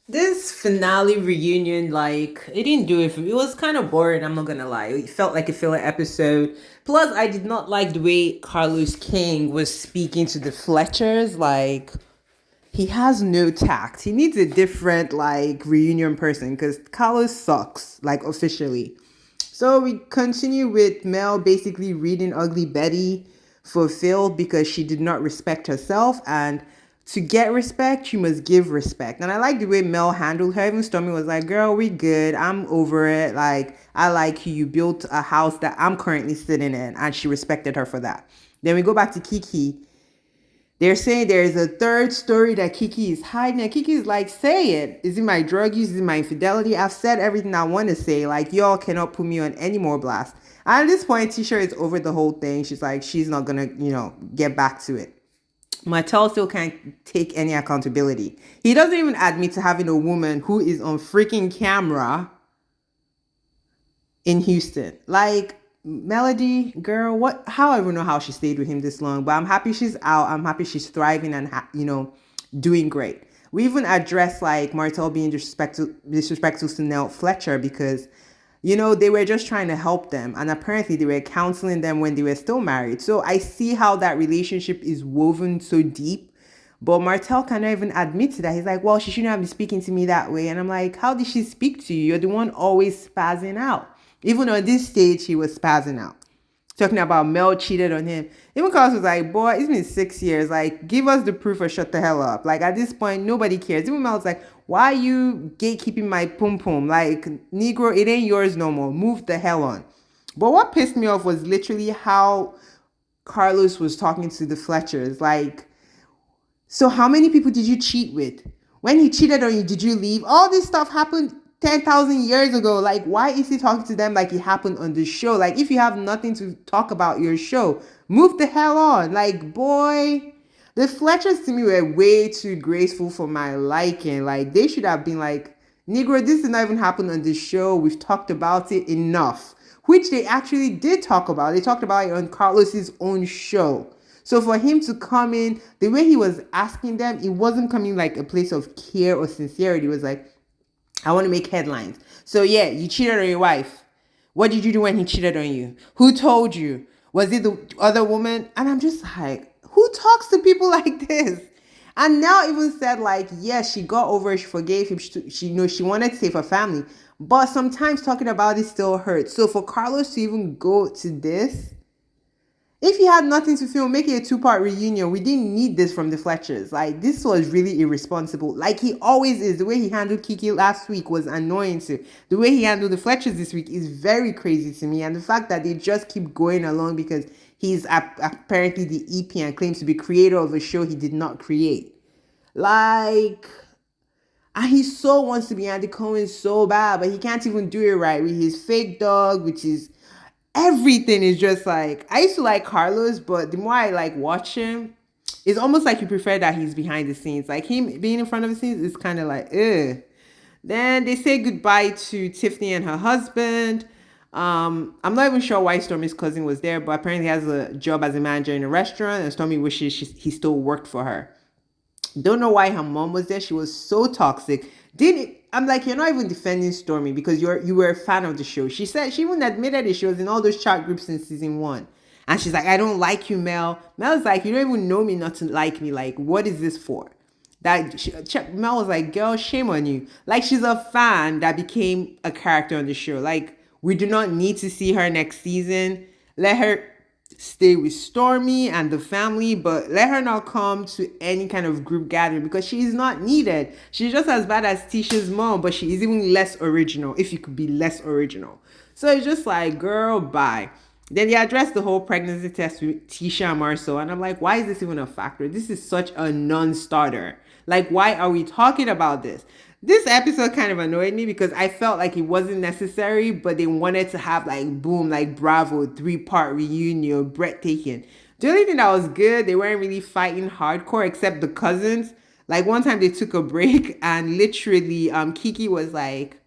This finale reunion, like, it didn't do it for me. It was kind of boring, I'm not gonna lie. It felt like a filler episode. Plus, I did not like the way Carlos King was speaking to the Fletchers. Like, he has no tact. He needs a different, like, reunion person because Carlos sucks, like, officially. So we continue with Mel basically reading Ugly Betty for Phil because she did not respect herself. And to get respect, you must give respect. And I like the way Mel handled her. Even Stormy was like, girl, we good. I'm over it. Like, I like you. You built a house that I'm currently sitting in. And she respected her for that. Then we go back to Kiki. They're saying there is a third story that Kiki is hiding. And Kiki is like, say it. Is it my drug use? Is it my infidelity? I've said everything I want to say. Like, y'all cannot put me on any more blast. And at this point, Tisha is over the whole thing. She's like, she's not going to, get back to it. Martel still can't take any accountability. He doesn't even admit to having a woman who is on freaking camera in Houston. Like, Melody, girl, what? How I don't know how she stayed with him this long, but I'm happy she's out. I'm happy she's thriving and doing great. We even addressed like Martel being disrespectful to Nell Fletcher because they were just trying to help them, and apparently they were counseling them when they were still married. So I see how that relationship is woven so deep. But Martel cannot even admit to that. He's like, well, she shouldn't have been speaking to me that way. And I'm like, how did she speak to you? You're the one always spazzing out. Even on this stage, he was spazzing out. Talking about Mel cheated on him. Even Carlos was like, boy, it's been 6 years. Like, give us the proof or shut the hell up. Like, at this point, nobody cares. Even Mel's like, why are you gatekeeping my pum pum? Like, Negro, it ain't yours no more. Move the hell on. But what pissed me off was literally how Carlos was talking to the Fletchers. Like, so how many people did you cheat with? When he cheated on you, did you leave? All this stuff happened 10,000 years ago. Like, why is he talking to them like it happened on the show? Like, if you have nothing to talk about your show, move the hell on. Like, boy, the Fletchers to me were way too graceful for my liking. Like, they should have been like, Negro, this did not even happen on the show. We've talked about it enough. Which they actually did talk about. They talked about it on Carlos's own show. So for him to come in, the way he was asking them, it wasn't coming like a place of care or sincerity. It was like, I want to make headlines. So yeah, you cheated on your wife. What did you do when he cheated on you? Who told you? Was it the other woman? And I'm just like, who talks to people like this? And now even said like, yes, she got over it, she forgave him. She wanted to save her family. But sometimes talking about it still hurts. So for Carlos to even go to this, if you had nothing to film, make it a two-part reunion. We didn't need this from the Fletchers. Like, this was really irresponsible. Like he always is. The way he handled Kiki last week was annoying too. The way he handled the Fletchers this week is very crazy to me. And the fact that they just keep going along because he's apparently the EP and claims to be creator of a show he did not create. Like, and he so wants to be Andy Cohen so bad, but he can't even do it right with his fake dog, which is everything is just like I used to like Carlos, but the more I like watch him, it's almost like you prefer that he's behind the scenes. Like him being in front of the scenes is kind of like, ugh. Then they say goodbye to Tiffany and her husband. I'm not even sure why Stormy's cousin was there, but apparently he has a job as a manager in a restaurant, and Stormy wishes he still worked for her. Don't know why her mom was there. She was so toxic. I'm like, you're not even defending Stormy because you were a fan of the show. She said she even admitted it. She was in all those chat groups in season 1. And she's like, I don't like you, Mel. Mel's like, you don't even know me not to like me. Like, what is this for? Mel was like, girl, shame on you. Like, she's a fan that became a character on the show. Like, we do not need to see her next season. Let her stay with Stormy and the family, but let her not come to any kind of group gathering because she is not needed. She's just as bad as Tisha's mom, but she is even less original, if you could be less original. So it's just like, girl, bye. Then they addressed the whole pregnancy test with Tisha and Marceau, and I'm like, why is this even a factor? This is such a non-starter. Like, why are we talking about this? This episode kind of annoyed me because I felt like it wasn't necessary, but they wanted to have like boom, like bravo, 3-part reunion, breathtaking. The only thing that was good, they weren't really fighting hardcore except the cousins. Like one time they took a break and literally Kiki was like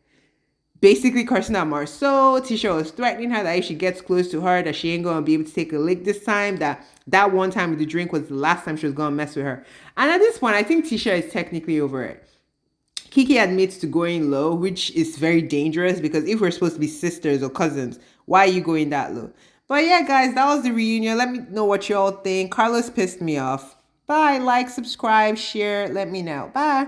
basically cursing out Marceau. Tisha was threatening her that if she gets close to her that she ain't gonna be able to take a lick this time. That one time with the drink was the last time she was gonna mess with her. And at this point, I think Tisha is technically over it. Kiki admits to going low, which is very dangerous because if we're supposed to be sisters or cousins, why are you going that low? But yeah, guys, that was the reunion. Let me know what you all think. Carlos pissed me off. Bye. Like, subscribe, share. Let me know. Bye.